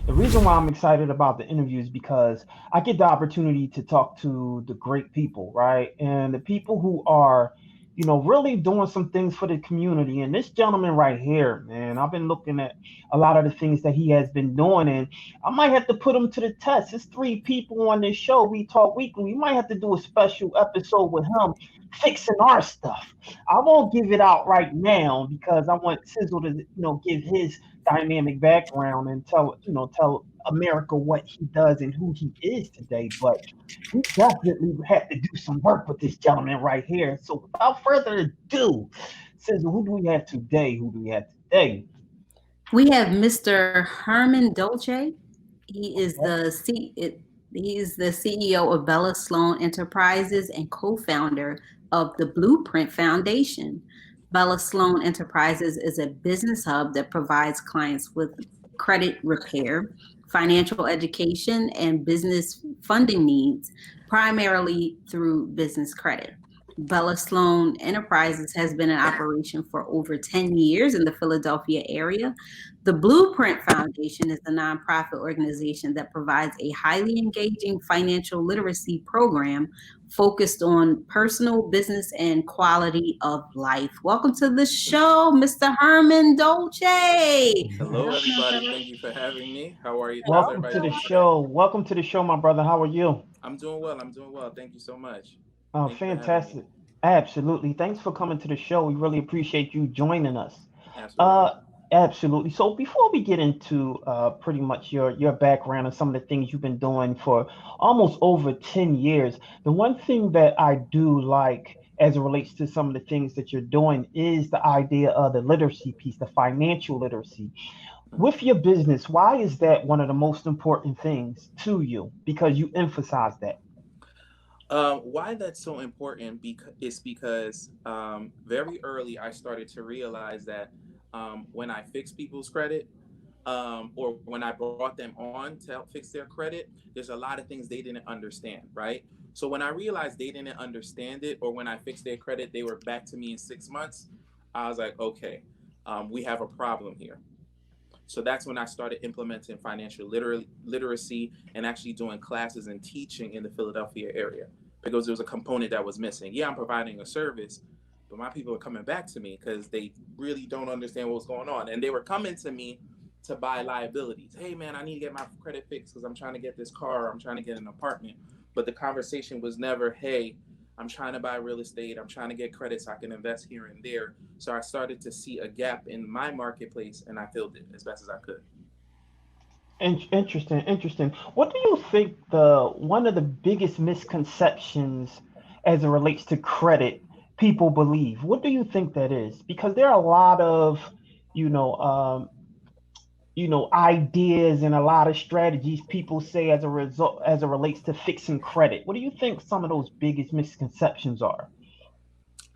The reason why I'm excited about the interview is because I get the opportunity to talk to the great people, right? And the people who are, really doing some things for the community. And this gentleman right here, man, I've been looking at a lot of the things that he has been doing, and I might have to put him to the test. There's three people on this show. We talk weekly. We might have to do a special episode with him fixing our stuff. I won't give it out right now because I want Sizzle to, give his dynamic background and tell America what he does and who he is today. But we definitely have to do some work with this gentleman right here. So without further ado, Sizzle, who do we have today? Who do we have today? We have Mr. Herman Dolce. He is he's the CEO of Bella Sloan Enterprises and co-founder of the Bluprint Foundation. Bella Sloan Enterprises is a business hub that provides clients with credit repair, financial education, and business funding needs, primarily through business credit. Bella Sloan Enterprises has been in operation for over 10 years in the Philadelphia area. The Bluprint Foundation is a nonprofit organization that provides a highly engaging financial literacy program focused on personal, business, and quality of life. Welcome to the show, Mr. Herman Dolce. Hello, everybody. Thank you for having me. How are you? How's Welcome everybody to the doing today? show. Welcome to the show, my brother. How are you? I'm doing well. I'm doing well. Thank you so much. Oh, Thank you for having me. fantastic. Absolutely. Thanks for coming to the show. We really appreciate you joining us. Absolutely. Uh, absolutely. So before we get into pretty much your background and some of the things you've been doing for almost over 10 years, the one thing that I do like as it relates to some of the things that you're doing is the idea of the literacy piece, the financial literacy. Mhm. With your business, why is that one of the most important things to you? Because you emphasize that. Why that's so important is because very early I started to realize that when I fix people's credit, or when I brought them on to help fix their credit, there's a lot of things they didn't understand, right? So when I realized they didn't understand it, or when I fixed their credit, they were back to me in 6 months, I was like, okay, we have a problem here. So that's when I started implementing financial literacy and actually doing classes and teaching in the Philadelphia area because there was a component that was missing. Yeah, I'm providing a service, but my people are coming back to me because they really don't understand what's going on. And they were coming to me to buy liabilities. Hey, man, I need to get my credit fixed because I'm trying to get this car, or I'm trying to get an apartment. But the conversation was never, hey, I'm trying to buy real estate. I'm trying to get credit so I can invest here and there. So I started to see a gap in my marketplace and I filled it as best as I could. Interesting, interesting. What do you think the one of the biggest misconceptions as it relates to credit people believe? What do you think that is? Because there are a lot of, you know, um, ideas and a lot of strategies people say as a result as it relates to fixing credit. What do you think some of those biggest misconceptions are?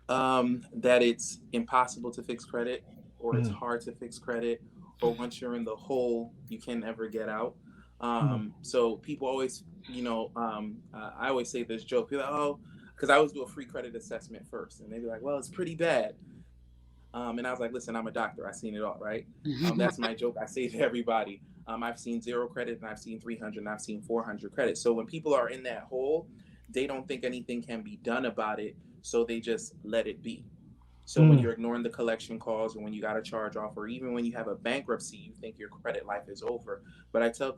That it's impossible to fix credit, or it's Mm, hard to fix credit, or once you're in the hole, you can never get out. mm, So people always, I always say this joke, people are like, oh, because I always do a free credit assessment first, and they'd be like, well, it's pretty bad. And I was like, listen, I'm a doctor. I've seen it all, right? That's my joke. I say to everybody, I've seen zero credit, and I've seen 300, and I've seen 400 credit. So when people are in that hole, they don't think anything can be done about it, so they just let it be. So when mm. you're ignoring the collection calls, or when you got a charge off, or even when you have a bankruptcy, you think your credit life is over. But I tell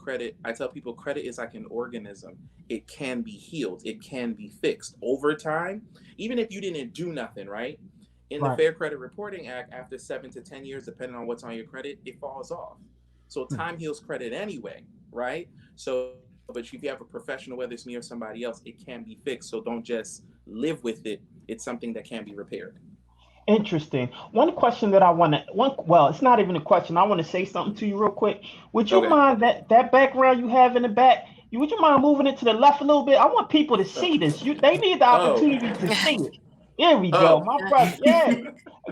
people credit is like an organism. It can be healed. It can be fixed over time. Even if you didn't do nothing, right? In the Right. Fair Credit Reporting Act, after 7 to 10 years, depending on what's on your credit, it falls off. So Mm. time heals credit anyway, right? So, but if you have a professional, whether it's me or somebody else, it can be fixed. So don't just live with it. It's something that can be repaired. Interesting. One question that I want to one well, it's not even a question. I want to say something to you real quick. Would you Okay. mind that background you have in the back? Would you mind moving it to the left a little bit? I want people to see this. They need the Oh. opportunity to see it. There we go, Oh. my brother. Yeah,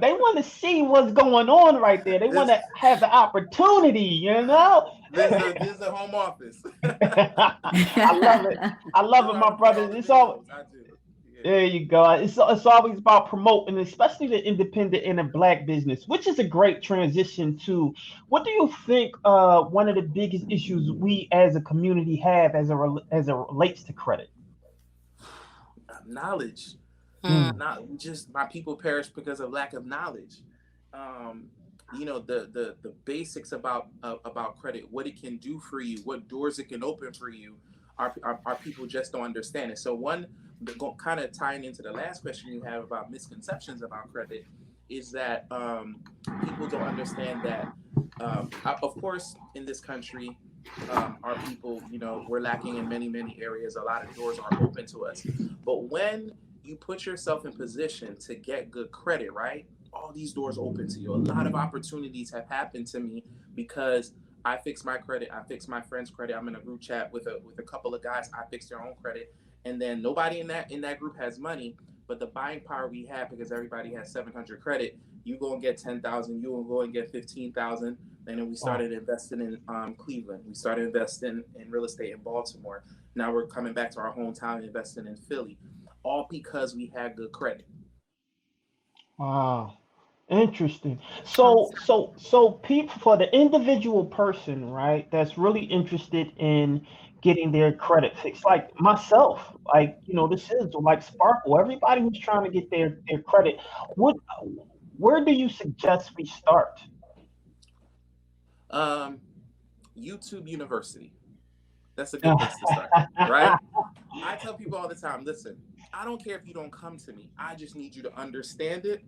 they want to see what's going on right there. They want this to have the opportunity. You know. this is a home office. I love it. I love This is it, why my we get brother. all the It's all videos. I do. There you go. It's always about promoting, especially the independent and the black business, which is a great transition to what do you think one of the biggest issues we as a community have as it relates to credit? Knowledge. Mm. Not just my people perish because of lack of knowledge. Um, the basics about credit, what it can do for you, what doors it can open for you. Our people just don't understand it. So one, kind of tying into the last question you have about misconceptions about credit, is that people don't understand that. Of course, in this country, our people, we're lacking in many areas. A lot of doors are open to us, but when you put yourself in position to get good credit, right? All these doors open to you. A lot of opportunities have happened to me because I fixed my credit. I fixed my friend's credit. I'm in a group chat with a couple of guys. I fixed their own credit, and then nobody in that group has money, but the buying power we have because everybody has 700 credit. You go and get 10,000. You will go and get 15,000. And then we started investing in Cleveland. We started investing in real estate in Baltimore. Now we're coming back to our hometown and investing in Philly, all because we had good credit. Wow. Interesting. So people for the individual person, right, that's really interested in getting their credit fixed, like myself, like this is like Sparkle. Everybody who's trying to get their credit, what where do you suggest we start? Um, YouTube University. That's a good place to start, right? I tell people all the time, listen, I don't care if you don't come to me. I just need you to understand it.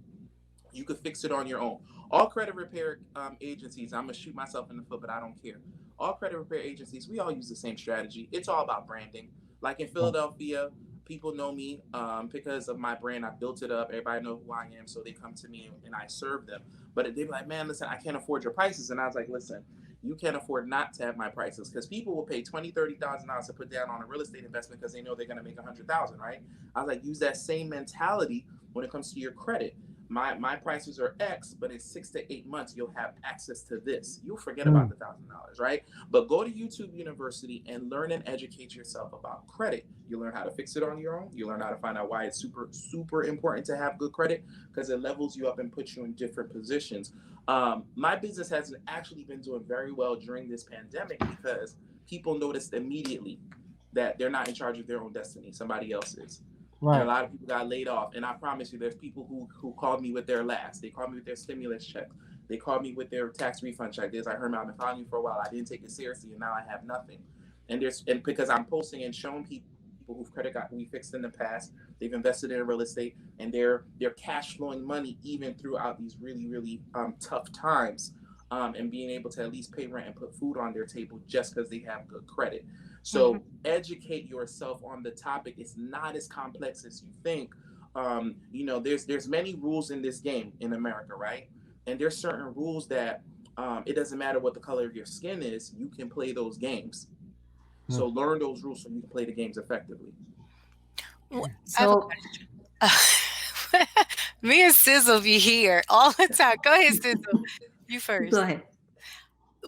You could fix it on your own. All credit repair agencies, I'm going to shoot myself in the foot, but I don't care. All credit repair agencies, we all use the same strategy. It's all about branding. Like in Philadelphia, people know me because of my brand. I built it up. Everybody knows who I am, so they come to me and I serve them. But they're like, man, listen, I can't afford your prices. And I was like, listen, you can't afford not to have my prices because people will pay $20,000, $30,000 to put down on a real estate investment because they know they're going to make 100,000, right? I was like, use that same mentality when it comes to your credit. My prices are X, but in 6 to 8 months, you'll have access to this. You'll forget about the $1,000, right? But go to YouTube University and learn and educate yourself about credit. You learn how to fix it on your own. You learn how to find out why it's super important to have good credit because it levels you up and puts you in different positions. My business has actually been doing very well during this pandemic because people noticed immediately that they're not in charge of their own destiny. Somebody else is. And a Right. lot of people got laid off. And I promise you, there's people who called me with their last. They called me with their stimulus check. They called me with their tax refund check. There's like, Herman, I've been following you for a while. I didn't take it seriously, and now I have nothing. And because I'm posting and showing people who've credit got we fixed in the past, they've invested in real estate, and they're cash flowing money even throughout these really tough times, and being able to at least pay rent and put food on their table just because they have good credit. So educate yourself on the topic. It's not as complex as you think. There's many rules in this game in America, right? And there's certain rules that it doesn't matter what the color of your skin is, you can play those games. So learn those rules so you can play the games effectively. I have a So question. Me and Sizzle be here all the time. Go ahead, Sizzle. You first. go ahead.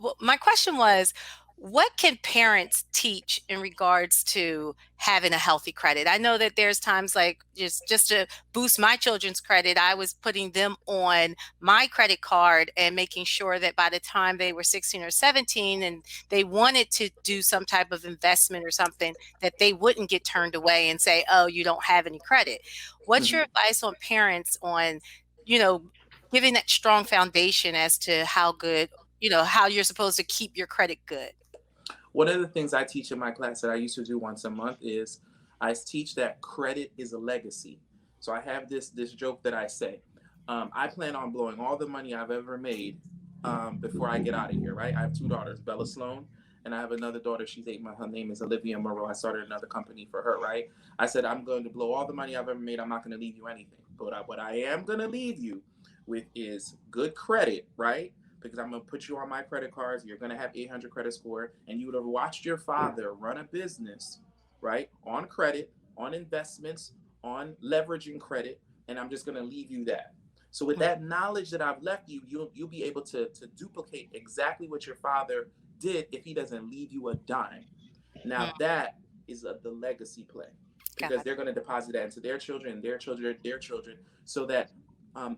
Well, my question was, what can parents teach in regards to having a healthy credit? I know that there's times like just to boost my children's credit, I was putting them on my credit card and making sure that by the time they were 16 or 17 and they wanted to do some type of investment or something, that they wouldn't get turned away and say, oh, you don't have any credit. What's your advice on parents on, giving that strong foundation as to how good, how you're supposed to keep your credit good? One of the things I teach in my class that I used to do once a month is I teach that credit is a legacy. So I have this joke that I say. I plan on blowing all the money I've ever made before I get out of here, right? I have two daughters, Bella Sloan, and I have another daughter. She's 8 months. Her name is Olivia Moreau. I started another company for her, right? I said, I'm going to blow all the money I've ever made. I'm not going to leave you anything. But what I am going to leave you with is good credit, right? Because I'm going to put you on my credit cards. You're going to have 800 credit score. And you would have watched your father run a business, right? On credit, on investments, on leveraging credit. And I'm just going to leave you that. So with that knowledge that I've left you, you'll be able to duplicate exactly what your father did if he doesn't leave you a dime. Now that is the legacy play. because they're going to deposit that into their children, their children, their children, so that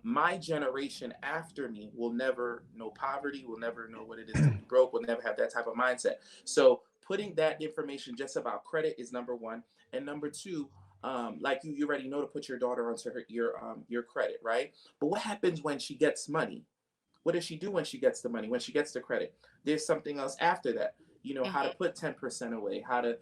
my generation after me will never know poverty, will never know what it is to be broke, will never have that type of mindset. So putting that information just about credit is number one. And number two, like you already know to put your daughter onto your credit, right? But what happens when she gets money? What does she do when she gets the money, when she gets the credit? There's something else after that. You know, how to put 10% away, how to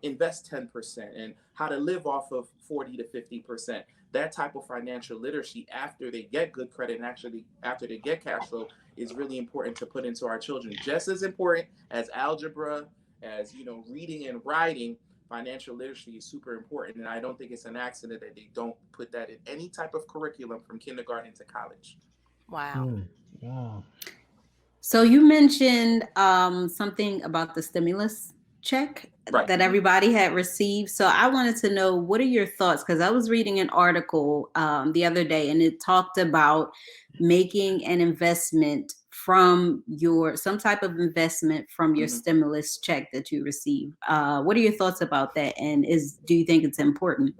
invest 10%, and how to live off of 40 to 50%. That type of financial literacy after they get good credit and actually after they get cash flow is really important to put into our children. Just as important as algebra, as, you know, reading and writing, financial literacy is super important. And I don't think it's an accident that they don't put that in any type of curriculum from kindergarten to college. Wow. Yeah. So you mentioned something about the stimulus check Right. that everybody had received. So I wanted to know, what are your thoughts? Because I was reading an article the other day, and it talked about making an investment from some type of investment from your stimulus check that you receive. What are your thoughts about that? And do you think it's important?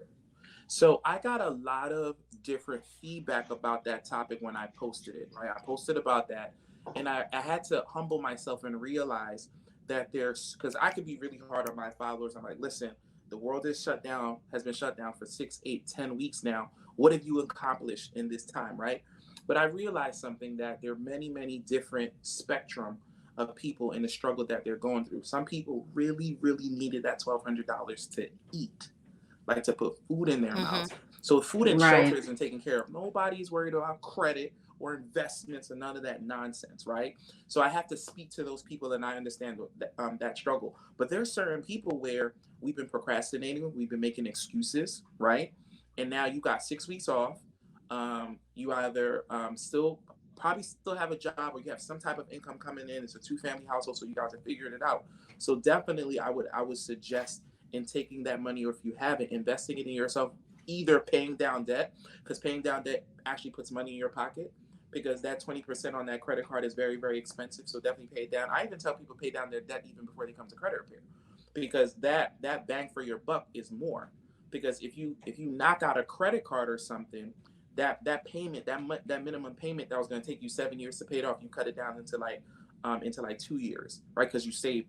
So I got a lot of different feedback about that topic when I posted it, right? I posted about that, and I had to humble myself and realize that because I could be really hard on my followers. I'm like, listen, the world is shut down, has been shut down for 6, 8, 10 weeks now. What have you accomplished in this time, right? But I realized something, that there are many, many different spectrum of people in the struggle that they're going through. Some people really, really needed that $1,200 to eat, like to put food in their mouths. So food and shelter isn't taken care of. Nobody's worried about credit or investments and none of that nonsense, right? So I have to speak to those people, and I understand that struggle. But there's certain people where we've been procrastinating, we've been making excuses, right? And now you got 6 weeks off. You either probably still have a job, or you have some type of income coming in. It's a 2-family household, so you guys are figuring it out. So definitely I would suggest in taking that money, or if you haven't, investing it in yourself, either paying down debt, because paying down debt actually puts money in your pocket, because that 20% on that credit card is very, very expensive. So definitely pay it down. I even tell people pay down their debt even before they come to credit repair, because that bang for your buck is more. Because if you knock out a credit card or something, that payment, that minimum payment that was going to take you 7 years to pay it off, you cut it down into like 2 years, right? Because you save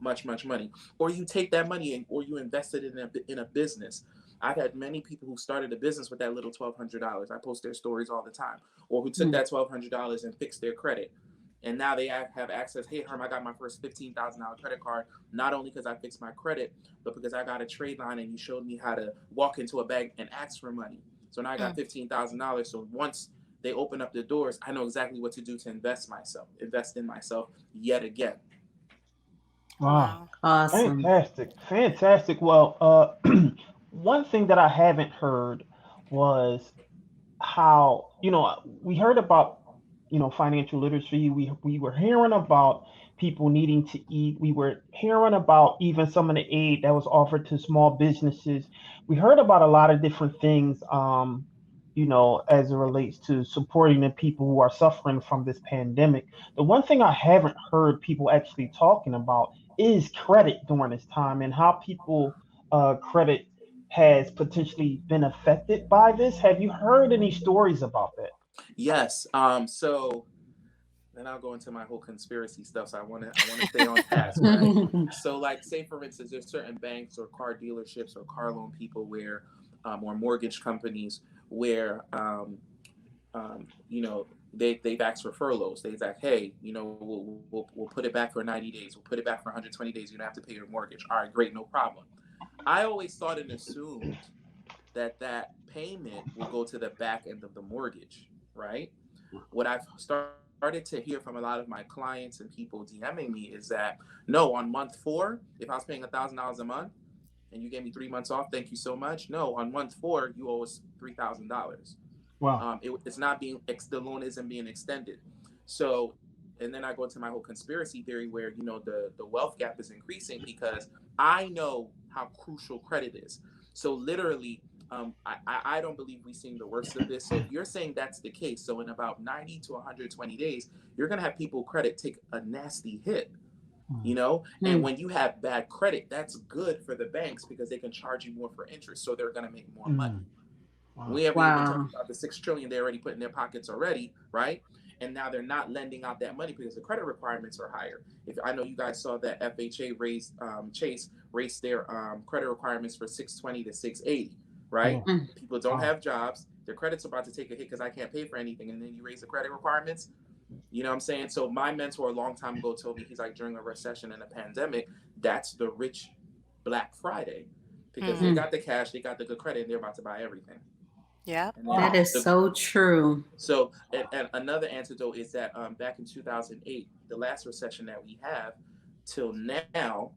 much money, or you take that money or you invest it in a business. I've had many people who started a business with that little $1,200. I post their stories all the time, or who took that $1,200 and fixed their credit, and now they have access. Hey, Herm, I got my first $15,000 credit card, not only because I fixed my credit, but because I got a trade line and you showed me how to walk into a bank and ask for money. So now I got $15,000. So once they open up the doors, I know exactly what to do to invest in myself yet again. Wow. Awesome. Fantastic. Well, one thing that I haven't heard was how, we heard about, financial literacy. We were hearing about people needing to eat. We were hearing about even some of the aid that was offered to small businesses. We heard about a lot of different things, as it relates to supporting the people who are suffering from this pandemic. The one thing I haven't heard people actually talking about is credit during this time, and how people credit has potentially been affected by this. Have you heard any stories about that? Yes. So then I'll go into my whole conspiracy stuff. So I want to stay on task, right? So, like, say for instance, there's certain banks or car dealerships or car loan people where, or mortgage companies where, they've asked for furloughs. They've asked, hey, we'll put it back for 90 days. We'll put it back for 120 days. You don't have to pay your mortgage. All right, great, no problem. I always thought and assumed that payment will go to the back end of the mortgage, right? What I've started to hear from a lot of my clients and people DMing me is that, no, on month 4, if I was paying $1,000 a month and you gave me 3 months off, thank you so much. No, on month 4, you owe us $3,000. Wow. It's not the loan isn't being extended. So, and then I go into my whole conspiracy theory where, the wealth gap is increasing, because I know how crucial credit is. So literally, I don't believe we've seen the worst of this. So if you're saying that's the case, so in about 90 to 120 days, you're going to have people credit take a nasty hit. you know. And Hmm. when you have bad credit, that's good for the banks because they can charge you more for interest, so they're going to make more money. Mm. We Wow. haven't even Wow. talked about the 6 trillion they already put in their pockets already, right? And now they're not lending out that money because the credit requirements are higher. If I know you guys saw that FHA raised Chase raised their credit requirements for 620 to 680, right? Yeah. Mm. People don't Wow. have jobs, their credit's about to take a hit because I can't pay for anything, and then you raise the credit requirements. You know what I'm saying? So my mentor a long time ago told me, he's like, during a recession and a pandemic, that's the rich Black Friday, because they Mm, Mm. got the cash, they got the good credit, and they're about to buy everything. yeah. And then That Wow. is so true. so and another antidote is that back in 2008, the last recession that we have, till now,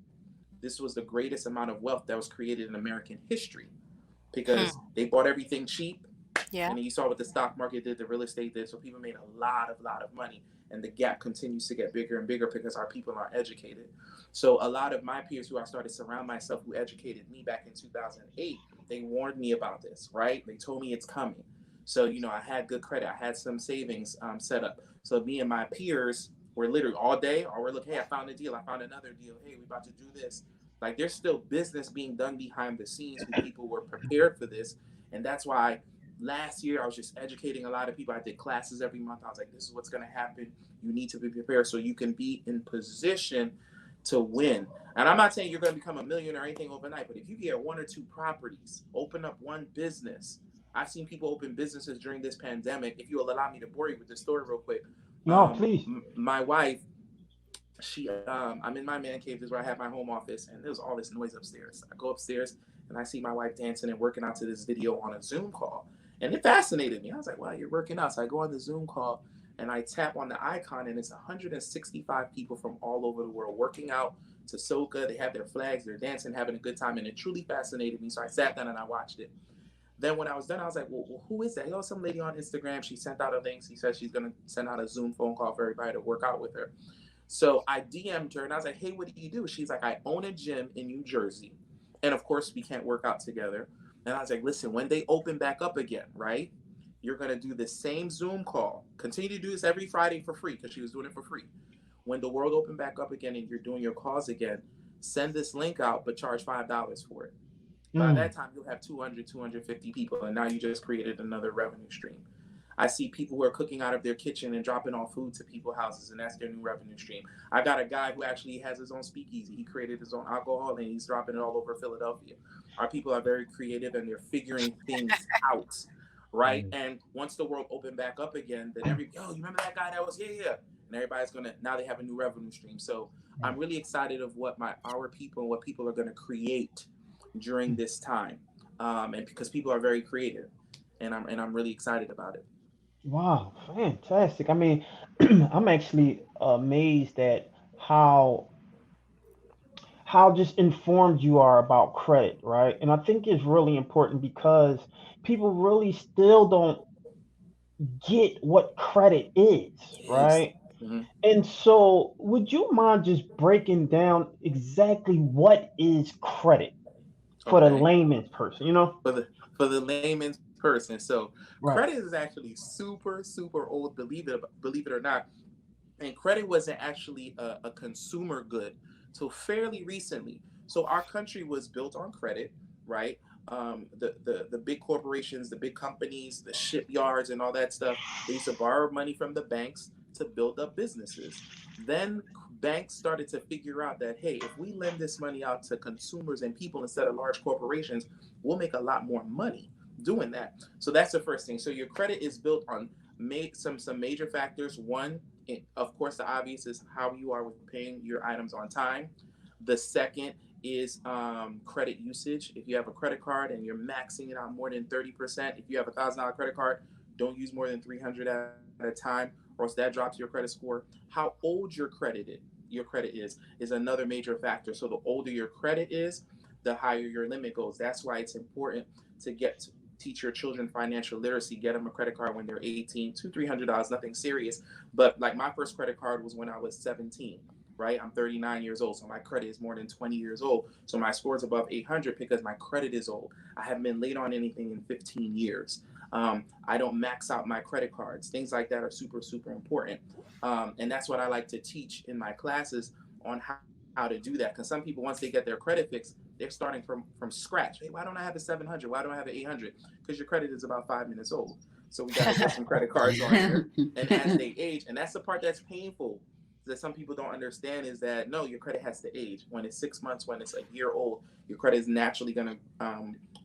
this was the greatest amount of wealth that was created in American history, Hmm. because they bought everything cheap, Yeah. and then you saw what the stock market did, the real estate did, so people made a lot of money, and the gap continues to get bigger and bigger because our people aren't educated. So a lot of my peers who I started to surround myself, who educated me back in 2008, they warned me about this, right? They told me it's coming. So I had good credit, I had some savings set up, so me and my peers were literally all day, or we're looking, hey, I found a deal, I found another deal, hey, we about to do this. Like, there's still business being done behind the scenes, who people were prepared for this. And that's why last year I was just educating a lot of people. I did classes every month. I was like, this is what's going to happen. You need to be prepared so you can be in position to win. And I'm not saying you're going to become a millionaire or anything overnight, but if you get one or two properties, open up one business. I've seen people open businesses during this pandemic. If you'll allow me to bore you with this story real quick, No, please. my wife, I'm in my man cave. This is where I have my home office, and there's all this noise upstairs. I go upstairs and I see my wife dancing and working out to this video on a Zoom call, and it fascinated me. I was like, wow, you're working out. So I go on the Zoom call and I tap on the icon, and it's 165 people from all over the world working out to soca. They have their flags, they're dancing, having a good time, and it truly fascinated me. So I sat down and I watched it. Then when I was done, I was like, well, who is that? Some lady on Instagram. She sent out a link. She said she's gonna send out a Zoom phone call for everybody to work out with her. So I DM'd her and I was like, hey, what do you do? She's like, I own a gym in New Jersey. And of course, we can't work out together. And I was like, listen, when they open back up again, right? You're going to do the same Zoom call. Continue to do this every Friday for free, because she was doing it for free. When the world opened back up again and you're doing your calls again, send this link out, but charge $5 for it. By Mm. that time, you'll have 200, 250 people, and now you just created another revenue stream. I see people who are cooking out of their kitchen and dropping off food to people's houses, and that's their new revenue stream. I got a guy who actually has his own speakeasy. He created his own alcohol, and he's dropping it all over Philadelphia. Our people are very creative, and they're figuring things out, right? Mm. And once the world opened back up again, then you remember that guy that was, yeah. And everybody's now they have a new revenue stream. So I'm really excited of what our people and what people are gonna create during this time, and because people are very creative, and I'm really excited about it. Wow, fantastic. I mean, I'm actually amazed at how just informed you are about credit, right? And I think it's really important because people really still don't get what credit is, Yes. right? Mm-hmm. And so, would you mind just breaking down exactly what is credit for the Okay. layman's person, you know? For the layman's person, so credit Right. is actually super old. Believe it or not, and credit wasn't actually a consumer good till fairly recently. So our country was built on credit, right? The big corporations, the big companies, the shipyards, and all that stuff. They used to borrow money from the banks to build up businesses. Then banks started to figure out that, hey, if we lend this money out to consumers and people instead of large corporations, we'll make a lot more money doing that. So that's the first thing. So your credit is built on some major factors. One, of course, the obvious is how you are with paying your items on time. The second is credit usage. If you have a credit card and you're maxing it out more than 30%, if you have $1,000 credit card, don't use more than 300 at a time, or else that drops your credit score. How old your credit is another major factor. So the older your credit is, the higher your limit goes. That's why it's important to teach your children financial literacy. Get them a credit card when they're 18, $200-$300, nothing serious. But like, my first credit card was when I was 17, right? I'm 39 years old, so my credit is more than 20 years old. So my score is above 800 because my credit is old. I haven't been late on anything in 15 years. I don't max out my credit cards. Things like that are super important. And that's what I like to teach in my classes on how to do that. Because some people, once they get their credit fixed, they're starting from scratch. Hey, why don't I have a 700? Why don't I have an 800? Because your credit is about 5 minutes old. So we got to get some credit cards on here. And as they age, and that's the part that's painful, that some people don't understand, is that no, your credit has to age. When it's 6 months, when it's a year old, your credit is naturally going to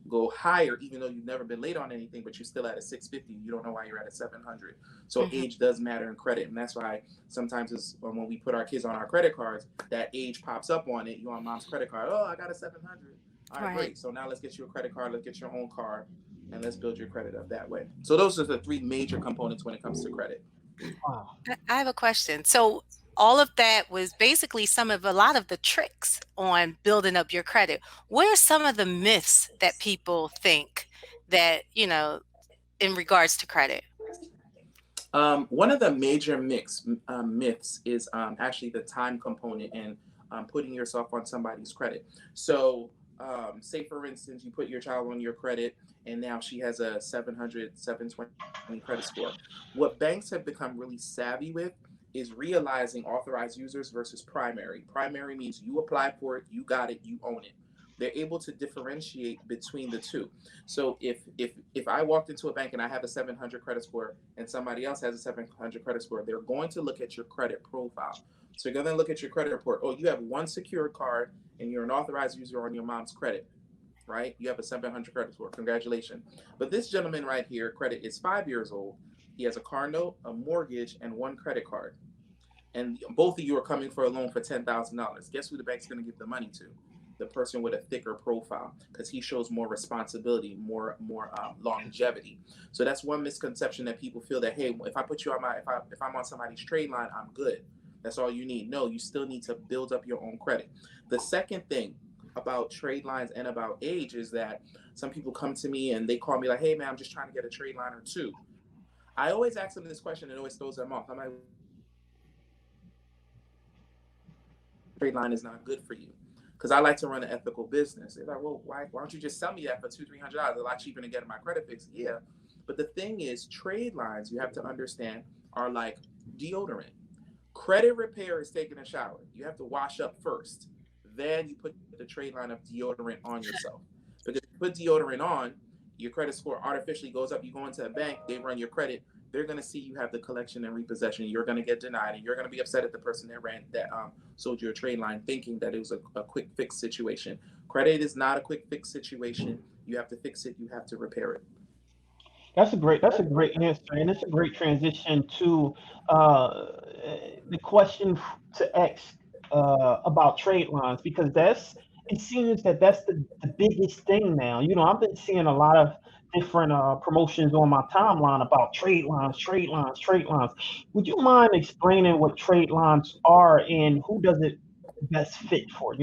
go higher, even though you've never been late on anything, but you're still at a 650. You don't know why you're at a 700. So age does matter in credit. And that's why sometimes it's, when we put our kids on our credit cards, that age pops up on it. You're on mom's credit card. Oh, I got a 700. All right, great. So now let's get you a credit card. Let's get your own card, and let's build your credit up that way. So those are the three major components when it comes to credit. Wow. I have a question. So all of that was basically a lot of the tricks on building up your credit. What are some of the myths that people think that, in regards to credit? One of the major myths is actually the time component and putting yourself on somebody's credit. So say, for instance, you put your child on your credit and now she has a 700, 720 credit score. What banks have become really savvy with is realizing authorized users versus primary. Primary means you applied for it, you got it, you own it. They're able to differentiate between the two. So if I walked into a bank and I have a 700 credit score and somebody else has a 700 credit score, they're going to look at your credit profile. So you're going to look at your credit report. Oh, you have one secured card and you're an authorized user on your mom's credit, right? You have a 700 credit score. Congratulations. But this gentleman right here, credit is 5 years old. He has a car note, a mortgage, and one credit card. And both of you are coming for a loan for $10,000. Guess who the bank's going to give the money to? The person with a thicker profile, because he shows more responsibility, more longevity. So that's one misconception, that people feel that, hey, if I put you on if I'm on somebody's trade line, I'm good. That's all you need. No, you still need to build up your own credit. The second thing about trade lines and about age is that some people come to me and they call me like, hey man, I'm just trying to get a trade line or two. I always ask them this question and it always throws them off. I'm like, trade line is not good for you. Because I like to run an ethical business. They're like, well, why don't you just sell me that for $200-$300? A lot cheaper than getting my credit fixed. Yeah. But the thing is, trade lines, you have to understand, are like deodorant. Credit repair is taking a shower. You have to wash up first. Then you put the trade line of deodorant on yourself. Because if you put deodorant on, your credit score artificially goes up. You go into a bank, they run your credit. They're going to see you have the collection and repossession. You're going to get denied, and you're going to be upset at the person that sold you a trade line, thinking that it was a quick fix situation. Credit is not a quick fix situation. You have to fix it. You have to repair it. That's a great answer, and it's a great transition to the question to X about trade lines, because it seems that's the biggest thing now. I've been seeing a lot of different promotions on my timeline about trade lines. Would you mind explaining what trade lines are and who does it best fit for?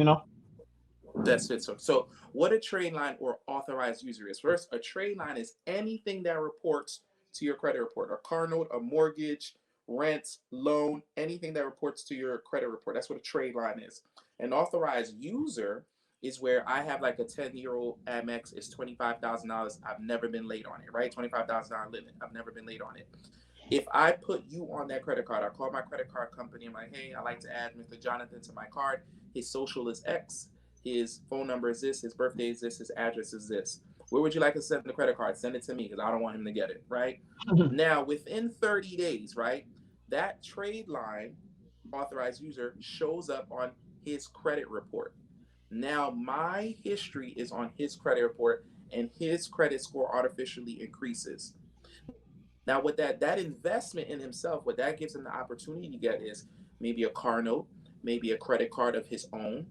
That's it. So what a trade line or authorized user is. First, a trade line is anything that reports to your credit report: a car note, a mortgage, rent, loan, anything that reports to your credit report. That's what a trade line is. An authorized user is where I have like a 10-year-old Amex, is $25,000. I've never been late on it, right? $25,000 limit. I've never been late on it. If I put you on that credit card, I call my credit card company. I'm like, hey, I'd like to add Mr. Jonathan to my card. His social is X. His phone number is this. His birthday is this. His address is this. Where would you like to send the credit card? Send it to me, because I don't want him to get it, right? Now, within 30 days, right, that trade line authorized user shows up on his credit report. Now, my history is on his credit report, and his credit score artificially increases. Now, what that investment in himself, what that gives him the opportunity to get is maybe a car note, maybe a credit card of his own,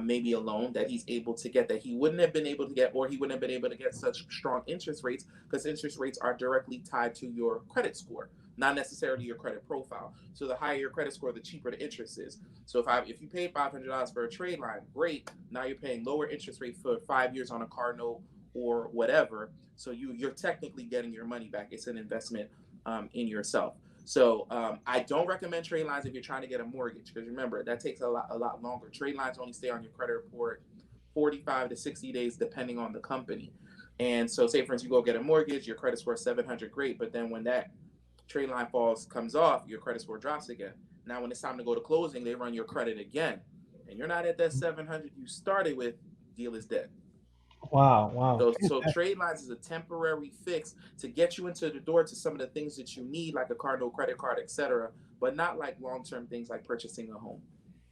maybe a loan that he's able to get that he wouldn't have been able to get, or he wouldn't have been able to get such strong interest rates, because interest rates are directly tied to your credit score, not necessarily your credit profile. So the higher your credit score, the cheaper the interest is. So if you paid $500 for a trade line, great. Now you're paying lower interest rate for 5 years on a car note or whatever. So you're technically getting your money back. It's an investment in yourself. So I don't recommend trade lines if you're trying to get a mortgage, because remember, that takes a lot longer. Trade lines only stay on your credit report 45 to 60 days, depending on the company. And so say, for instance, you go get a mortgage, your credit score is 700, great. But then when that trade line comes off, your credit score drops again. Now, when it's time to go to closing, they run your credit again. And you're not at that 700 you started with, deal is dead. Wow, wow. So trade lines is a temporary fix to get you into the door to some of the things that you need, like a car, no credit card, etc., but not like long-term things like purchasing a home.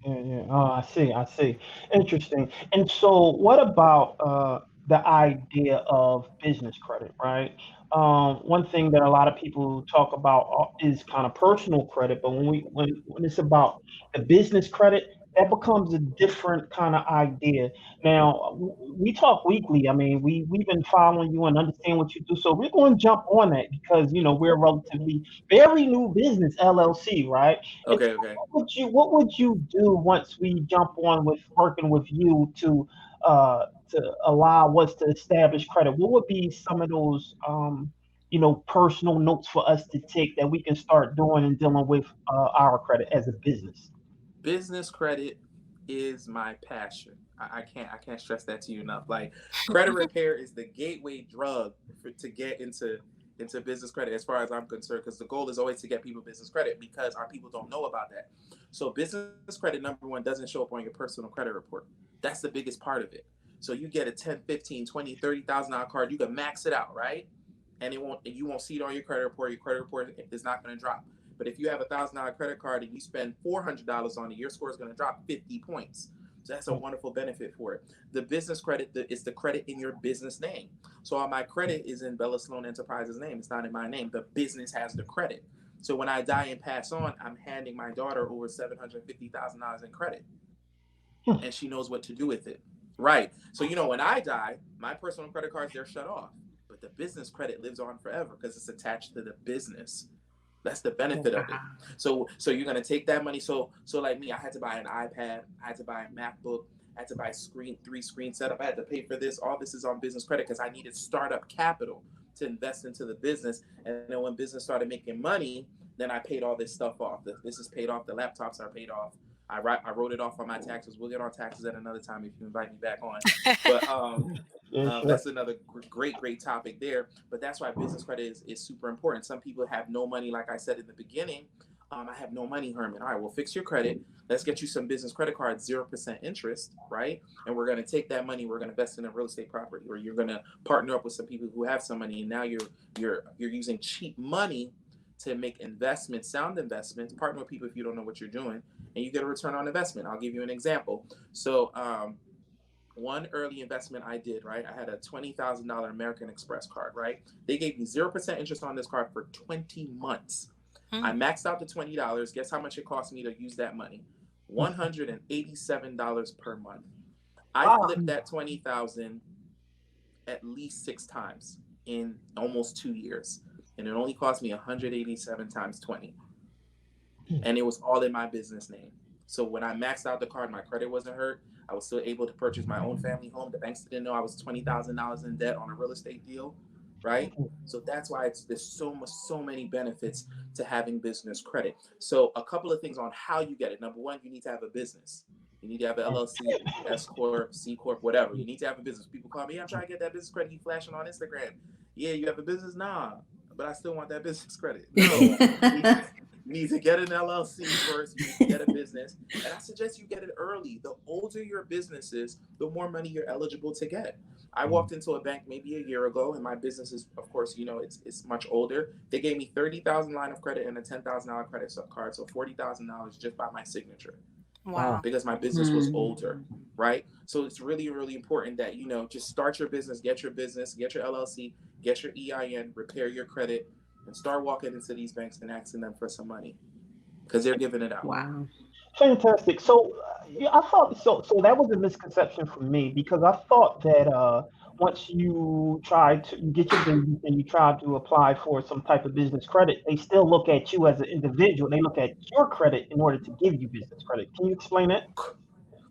Yeah, yeah. Oh, I see. I see. Interesting. And so, what about the idea of business credit, right? One thing that a lot of people talk about is kind of personal credit, but when it's about the business credit, that becomes a different kind of idea. Now, we talk weekly. I mean, we've been following you and understand what you do, so we're going to jump on that because we're a relatively very new business LLC, right? And Okay, okay. what would you do once we jump on with working with you to allow us to establish credit? What would be some of those personal notes for us to take that we can start doing and dealing with our credit as a business? Business credit is my passion. I can't stress that to you enough. Like, credit repair is the gateway drug to get into business credit, as far as I'm concerned, because the goal is always to get people business credit, because our people don't know about that. So business credit, number one, doesn't show up on your personal credit report. That's the biggest part of it. So you get a 10, 15, 20, $30,000 card, you can max it out, right? And you won't see it on your credit report. Your credit report is not going to drop. But if you have $1,000 credit card and you spend $400 on it, your score is going to drop 50 points. So that's a wonderful benefit for it. The business credit is the credit in your business name. So all my credit is in Bella Sloan Enterprises' name. It's not in my name. The business has the credit. So when I die and pass on, I'm handing my daughter over $750,000 in credit, and she knows what to do with it. Right. So, when I die, my personal credit cards, they're shut off. But the business credit lives on forever because it's attached to the business. That's the benefit of it. So you're gonna take that money. So like me, I had to buy an iPad, I had to buy a MacBook, I had to buy three screen setup, I had to pay for this. All this is on business credit because I needed startup capital to invest into the business. And then when business started making money, then I paid all this stuff off. The business paid off, the laptops are paid off. I wrote it off on my taxes. We'll get on taxes at another time if you invite me back on. But Yeah, sure. that's another great topic there. But that's why business credit is super important. Some people have no money, like I said in the beginning. I have no money, Herman. All right, well, fix your credit. Let's get you some business credit cards, 0% interest, right? And we're going to take that money. We're going to invest in a real estate property, or you're going to partner up with some people who have some money, and now you're using cheap money to make investments, sound investments. Partner with people if you don't know what you're doing, and you get a return on investment. I'll give you an example. So one early investment I did, right? I had a $20,000 American Express card, right? They gave me 0% interest on this card for 20 months. I maxed out the $20. Guess how much it cost me to use that money? $187 per month. I flipped that 20,000 at least 6 times in almost 2 years, and it only cost me 187 times 20, and it was all in my business name. So when I maxed out the card, my credit wasn't hurt. I was still able to purchase my own family home. The banks didn't know I was $20,000 in debt on a real estate deal, right? So that's why there's so many benefits to having business credit. So a couple of things on how you get it. Number one, you need to have a business. You need to have an LLC, S corp, C corp, whatever. You need to have a business. People call me, I'm trying to get that business credit. You flashing on Instagram. Yeah, you have a business? Nah, but I still want that business credit. No, you need to get an LLC first. You need to get a business. And I suggest you get it early. The older your business is, the more money you're eligible to get. I walked into a bank maybe a year ago, and my business is, of course, it's much older. They gave me $30,000 line of credit and a $10,000 credit card, so $40,000 just by my signature. Wow. Because my business was older, right? So it's really, really important that, just start your business, get your LLC, get your EIN, repair your credit, and start walking into these banks and asking them for some money because they're giving it out. Wow. Fantastic. So yeah, I thought so that was a misconception for me because I thought that once you try to you get your business and you try to apply for some type of business credit, they still look at you as an individual. They look at your credit in order to give you business credit. Can you explain that?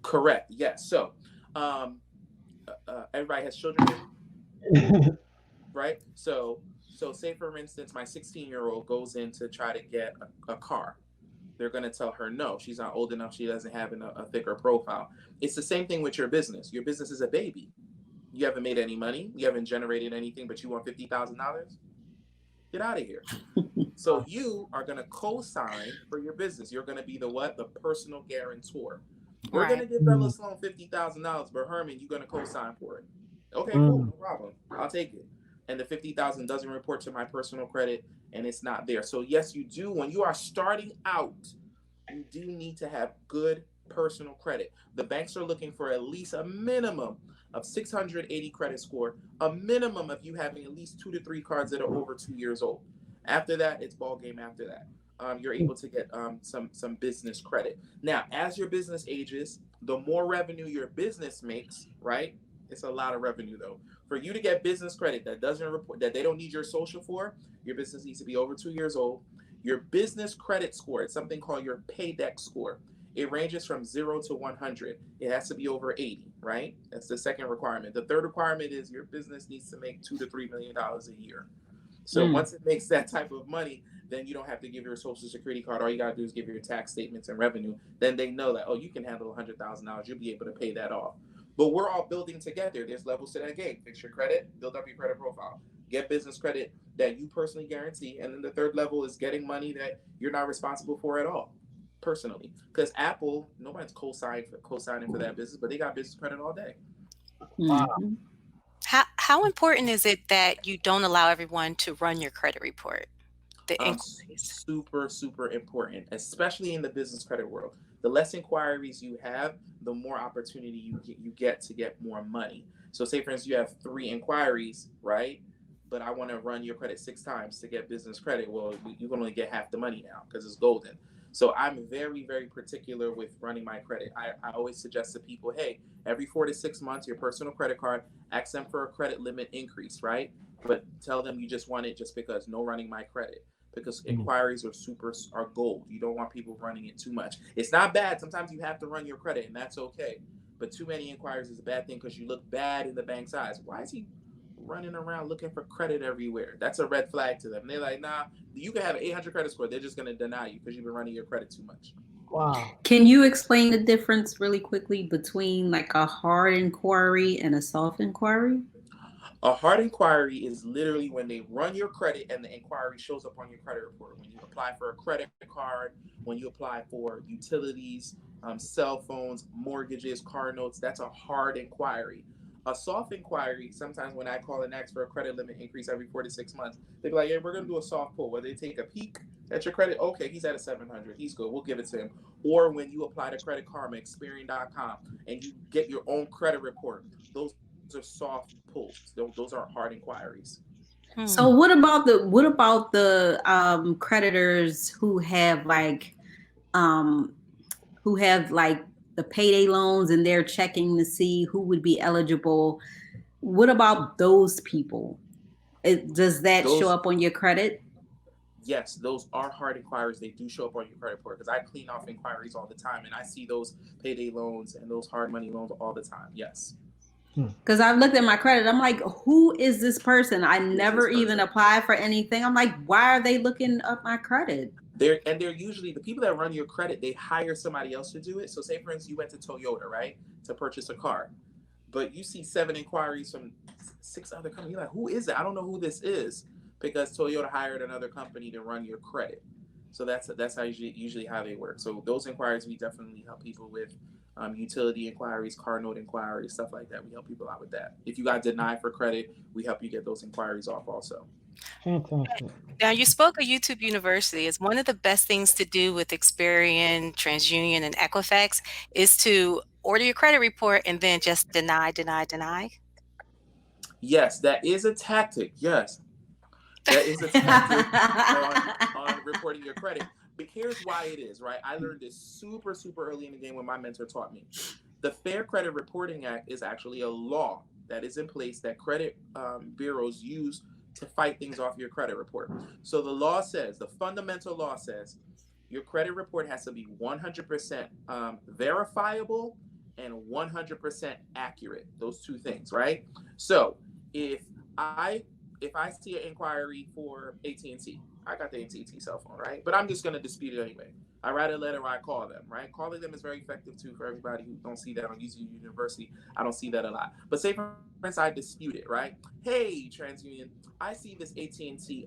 Correct. Yes. So everybody has children, right? So say for instance, my 16-year-old goes in to try to get a car. They're going to tell her no, she's not old enough, she doesn't have a thicker profile. It's the same thing with your business. Your business is a baby. You haven't made any money, you haven't generated anything, but you want $50,000. Get out of here. So you are going to co-sign for your business. You're going to be the what? The personal guarantor. We're going to give Bella Sloan $50,000, but Herman, you're going to co-sign for it. Okay, cool, no problem. I'll take it. And the $50,000 doesn't report to my personal credit, and it's not there. So yes, you do. When you are starting out, you do need to have good personal credit. The banks are looking for at least a minimum of 680 credit score, a minimum of you having at least 2 to 3 cards that are over 2 years old. After that, it's ball game after that. You're able to get some business credit. Now, as your business ages, the more revenue your business makes, right? It's a lot of revenue though. For you to get business credit that doesn't report, that they don't need your social for, your business needs to be over 2 years old. Your business credit score, it's something called your paydex score. It ranges from 0 to 100. It has to be over 80, right? That's the second requirement. The third requirement is your business needs to make $2 to $3 million a year. So once it makes that type of money, then you don't have to give your social security card. All you got to do is give your tax statements and revenue. Then they know that, oh, you can handle $100,000. You'll be able to pay that off. But we're all building together. There's levels to that game. Fix your credit, build up your credit profile, get business credit that you personally guarantee. And then the third level is getting money that you're not responsible for at all, personally. Because Apple, nobody's co-signing for that business, but they got business credit all day. Wow. How important is it that you don't allow everyone to run your credit report? The inquiries. Super, super important, especially in the business credit world. The less inquiries you have, the more opportunity you get to get more money. So say, for instance, you have 3 inquiries, right? But I want to run your credit 6 times to get business credit. Well, you can only get half the money now because it's golden. So I'm very, very particular with running my credit. I always suggest to people, hey, every 4 to 6 months, your personal credit card, ask them for a credit limit increase, right? But tell them you just want it just because, no running my credit. Because inquiries are gold. You don't want people running it too much. It's not bad. Sometimes you have to run your credit, and that's okay. But too many inquiries is a bad thing because you look bad in the bank's eyes. Why is he running around looking for credit everywhere? That's a red flag to them. They're like, nah, you can have an 800 credit score. They're just going to deny you because you've been running your credit too much. Wow. Can you explain the difference really quickly between like a hard inquiry and a soft inquiry? A hard inquiry is literally when they run your credit and the inquiry shows up on your credit report. When you apply for a credit card, when you apply for utilities, cell phones, mortgages, car notes, that's a hard inquiry. A soft inquiry, sometimes when I call and ask for a credit limit increase every 4 to 6 months, they're like, hey, we're going to do a soft pull where they take a peek at your credit. Okay, he's at a 700. He's good. We'll give it to him. Or when you apply to Credit Karma, Experian.com, and you get your own credit report, those are soft pulls. Those are hard inquiries. So what about the creditors who have like the payday loans and they're checking to see who would be eligible? What about those people? Does that show up on your credit? Yes, those are hard inquiries. They do show up on your credit report because I clean off inquiries all the time, and I see those payday loans and those hard money loans all the time. Yes. Because I've looked at my credit. I'm like, who is this person? I never even applied for anything. I'm like, why are they looking up my credit? They're usually the people that run your credit. They hire somebody else to do it. So say, for instance, you went to Toyota, right, to purchase a car, but you see 7 inquiries from 6 other companies. You're like, who is it? I don't know who this is, because Toyota hired another company to run your credit. So that's how usually how they work. So those inquiries, we definitely help people with. Utility inquiries, car note inquiries, stuff like that. We help people out with that. If you got denied for credit, we help you get those inquiries off also. Fantastic. Now, you spoke of YouTube University. Is one of the best things to do with Experian, TransUnion, and Equifax is to order your credit report and then just deny? Yes, that is a tactic. Yes, that is a tactic on reporting your credit. But here's why it is, right? I learned this super, super early in the game when my mentor taught me. The Fair Credit Reporting Act is actually a law that is in place that credit bureaus use to fight things off your credit report. So the law says, the fundamental law says, your credit report has to be 100% verifiable and 100% accurate. Those 2 things, right? So if I see an inquiry for AT&T, I got the AT&T cell phone, right? But I'm just going to dispute it anyway. I write a letter or I call them, right? Calling them is very effective too for everybody who don't see that on UC University. I don't see that a lot. But say for instance, I dispute it, right? Hey, TransUnion, I see this AT&T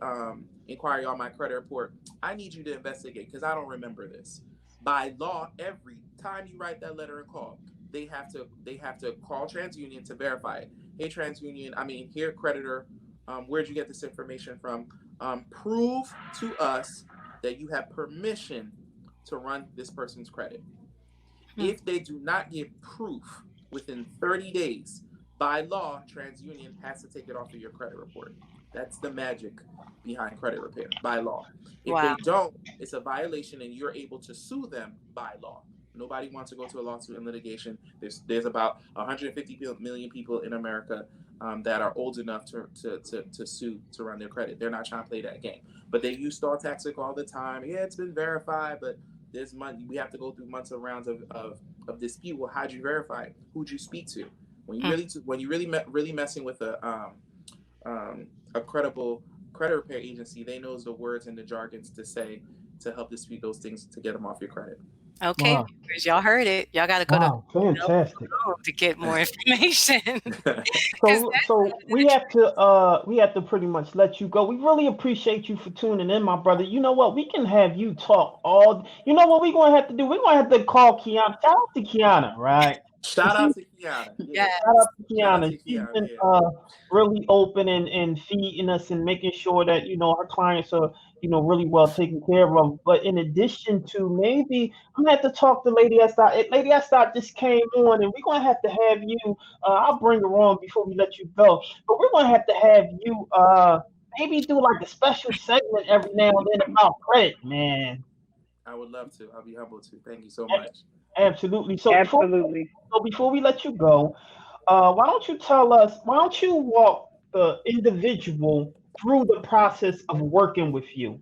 inquiry on my credit report. I need you to investigate because I don't remember this. By law, every time you write that letter and call, they have to call TransUnion to verify it. Hey, TransUnion, here, creditor, where'd you get this information from? Prove to us that you have permission to run this person's credit. If they do not give proof within 30 days, by law, TransUnion has to take it off of your credit report. That's the magic behind credit repair, by law. If they don't, it's a violation and you're able to sue them by law. Nobody wants to go to a lawsuit and litigation. There's about 150 million people in America that are old enough to sue to run their credit. They're not trying to play that game. But they use stall tactic all the time. Yeah, it's been verified, but there's money. We have to go through months of rounds of dispute. Well, how'd you verify it? Who'd you speak to? When you really messing with a credible credit repair agency, they knows the words and the jargons to say to help dispute those things to get them off your credit. Okay, viewers, y'all heard it. Y'all got to go fantastic. to get more information. So we have to pretty much let you go. We really appreciate you for tuning in, my brother. You know what? We can have you talk all. You know what we're gonna have to do? We're gonna have to call Kiana. Shout out to Kiana, right? Shout out to Kiana. Yeah. Shout out to Kiana. She's been really open and feeding us and making sure that her clients are really well taken care of. But in addition to, maybe I'm gonna have to talk to Lady Estot. Lady Estot just came on, and we're gonna have to have you. I'll bring her on before we let you go. But we're gonna have to have you maybe do like a special segment every now and then about credit, man. I would love to. I'll be humbled to. Thank you so much. Absolutely. So before we let you go, why don't you walk the individual through the process of working with you?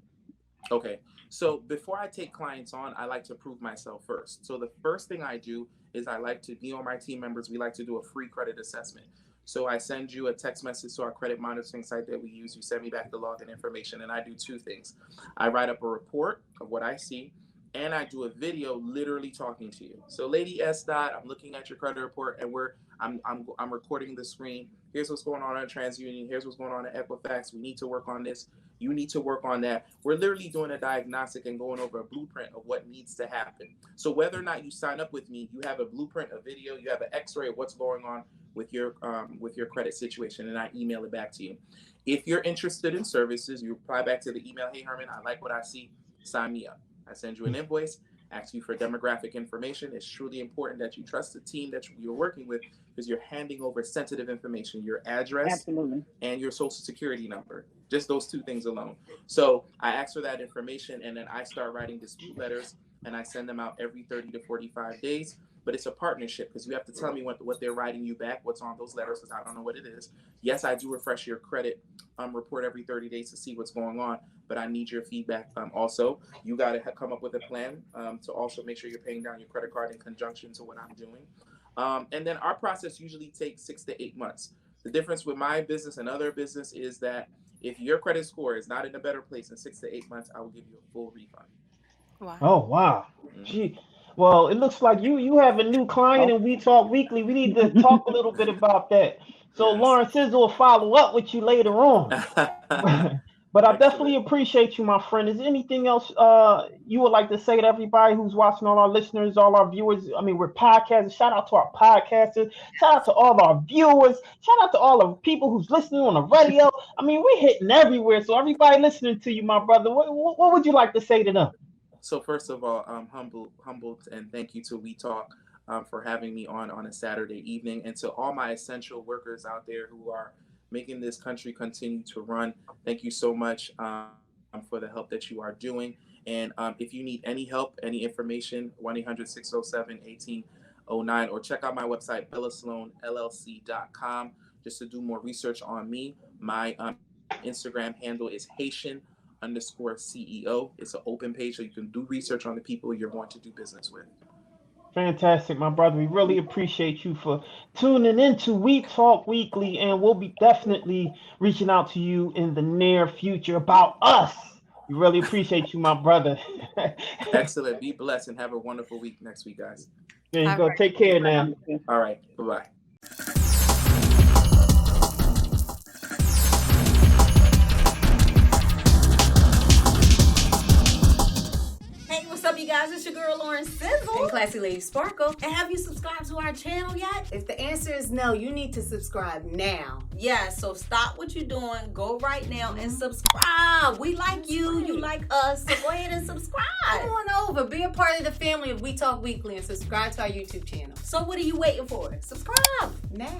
Okay. So before I take clients on, I like to prove myself first. So the first thing I do is I like to be on my team members. We like to do a free credit assessment. So I send you a text message to our credit monitoring site that we use. You send me back the login information, and I do two things. I write up a report of what I see, and I do a video literally talking to you. So Lady Estot, I'm looking at your credit report, and I'm recording the screen. Here's what's going on at TransUnion. Here's what's going on at Equifax. We need to work on this. You need to work on that. We're literally doing a diagnostic and going over a blueprint of what needs to happen. So whether or not you sign up with me, you have a blueprint, a video, you have an X-ray of what's going on with your credit situation, and I email it back to you. If you're interested in services, you reply back to the email, hey, Herman, I like what I see. Sign me up. I send you an invoice, ask you for demographic information. It's truly important that you trust the team that you're working with because you're handing over sensitive information, your address and your social security number, just those two things alone. So I ask for that information, and then I start writing dispute letters, and I send them out every 30 to 45 days. But it's a partnership because you have to tell me what they're writing you back, what's on those letters, because I don't know what it is. Yes, I do refresh your credit report every 30 days to see what's going on, but I need your feedback. Also, you got to come up with a plan to also make sure you're paying down your credit card in conjunction to what I'm doing. And then our process usually takes 6 to 8 months. The difference with my business and other business is that if your credit score is not in a better place in 6 to 8 months, I will give you a full refund. Wow. Oh, wow. Gee. Well, it looks like you have a new client, and we talk weekly. We need to talk a little bit about that. So Lauren Sizzle will follow up with you later on. But I definitely appreciate you, my friend. Is there anything else you would like to say to everybody who's watching, all our listeners, all our viewers? I mean, we're podcasters. Shout out to our podcasters. Shout out to all our viewers. Shout out to all the people who's listening on the radio. I mean, we're hitting everywhere. So everybody listening to you, my brother, what would you like to say to them? So first of all, I'm humbled, and thank you to We Talk for having me on a Saturday evening, and to all my essential workers out there who are making this country continue to run. Thank you so much for the help that you are doing. And if you need any help, any information, 1-800-607-1809, or check out my website, bellasloanllc.com, just to do more research on me. My Instagram handle is Haitian_CEO. It's an open page, so you can do research on the people you're going to do business with. Fantastic, my brother. We really appreciate you for tuning in to We Talk Weekly, and we'll be definitely reaching out to you in the near future about us We really appreciate you, my brother. Excellent. Be blessed and have a wonderful week next week, guys. There you All go. right. Take care now. All right. Bye-bye. Hey, what's up, you guys? It's your girl Lauren Sizzle and Classy Lady Sparkle. And have you subscribed to our channel yet? If the answer is no, you need to subscribe now. Yeah, so stop what you're doing, go right now and subscribe. We like you, you like us, so go ahead and subscribe. Come on over, be a part of the family of We Talk Weekly and subscribe to our YouTube channel. So what are you waiting for? Subscribe now.